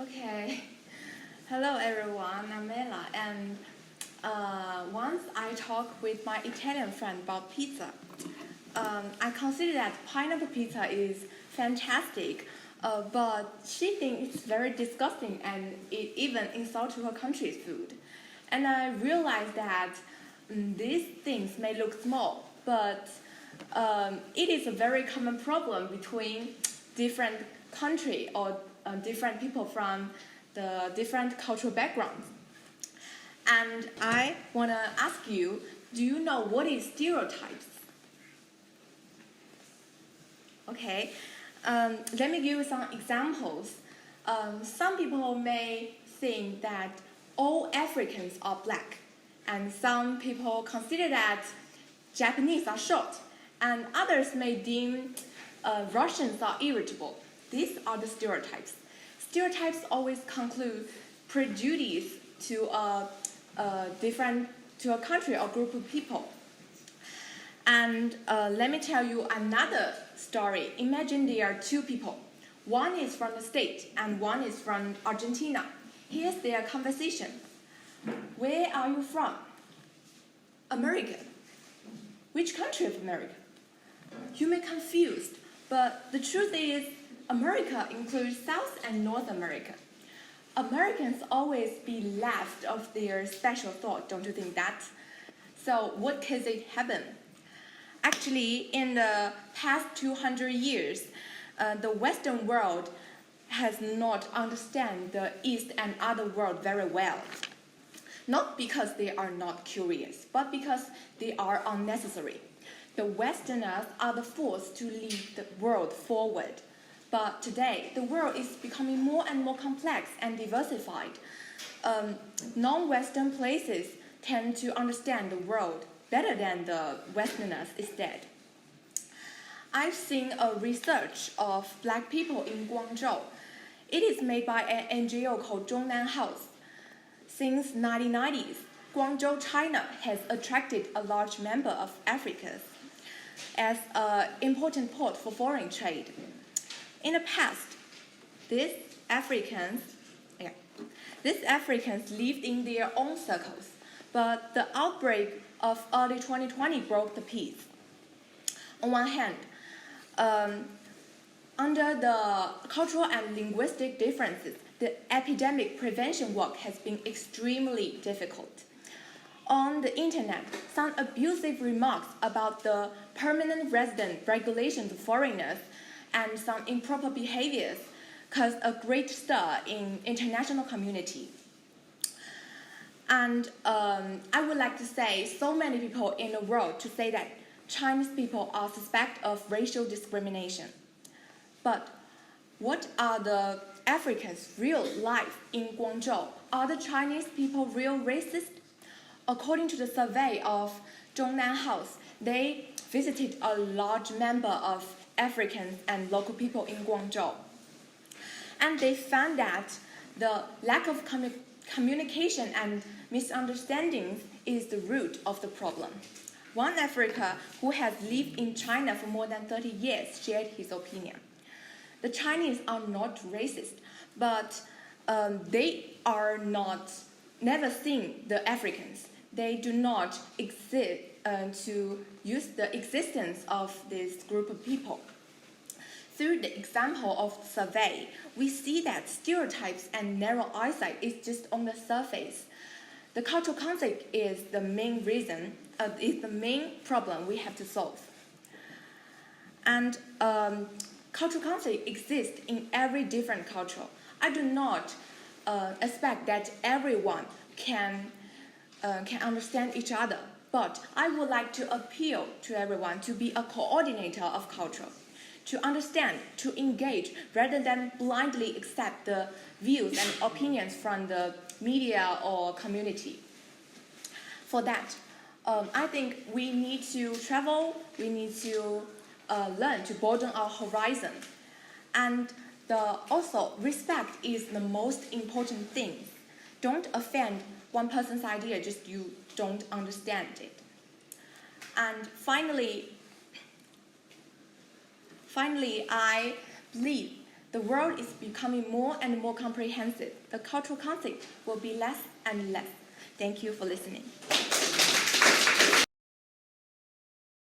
Okay. Hello everyone, I'm Ella, and once I talked with my Italian friend about pizza. I consider that pineapple pizza is fantastic, but she thinks it's very disgusting and it even insults her country's food. And I realized that these things may look small, but it is a very common problem between different country or different people from the different cultural backgrounds. And I want to ask you, do you know what is stereotypes? Okay, let me give you some examples. Some people may think that all Africans are black, and some people consider that Japanese are short, and others may deem Russians are irritable. These are the stereotypes. Stereotypes always conclude prejudice to a country or group of people. And let me tell you another story. Imagine there are two people. One is from the States and one is from Argentina. Here's their conversation. Where are you from? America. Which country of America? You may be confused, but the truth is America includes South and North America. Americans always be left of their special thought, don't you think that? So what can it happen? Actually, in the past 200 years, the Western world has not understand the East and other world very well. Not because they are not curious, but because they are unnecessary. The Westerners are the force to lead the world forward. But today, the world is becoming more and more complex and diversified. Non-Western places tend to understand the world better than the Westerners instead. I've seen a research of black people in Guangzhou. It is made by an NGO called Zhong House. Since 1990s, Guangzhou, China has attracted a large number of Africans as an important port for foreign trade. In the past, these Africans lived in their own circles, but the outbreak of early 2020 broke the peace. On one hand, under the cultural and linguistic differences, the epidemic prevention work has been extremely difficult. On the internet, some abusive remarks about the permanent resident regulations of foreigners and some improper behaviors caused a great stir in international community. And I would like to say so many people in the world to say that Chinese people are suspect of racial discrimination. But what are the Africans' real life in Guangzhou? Are the Chinese people real racist? According to the survey of Zhongnan House, they visited a large number of Africans and local people in Guangzhou. And they found that the lack of communication and misunderstandings is the root of the problem. One African who has lived in China for more than 30 years shared his opinion. The Chinese are not racist, but they are never seen the Africans. They do not exist to use the existence of this group of people. Through the example of survey, we see that stereotypes and narrow eyesight is just on the surface. The cultural conflict is the main reason, is the main problem we have to solve. And cultural conflict exists in every different culture. I do not expect that everyone can understand each other, but I would like to appeal to everyone to be a coordinator of culture, to understand, to engage, rather than blindly accept the views and opinions from the media or community. For that, I think we need to travel, we need to learn to broaden our horizon. And also, respect is the most important thing. Don't offend one person's idea, just you don't understand it. And finally, I believe The world is becoming more and more comprehensive. The cultural conflict will be less and less. Thank you for listening.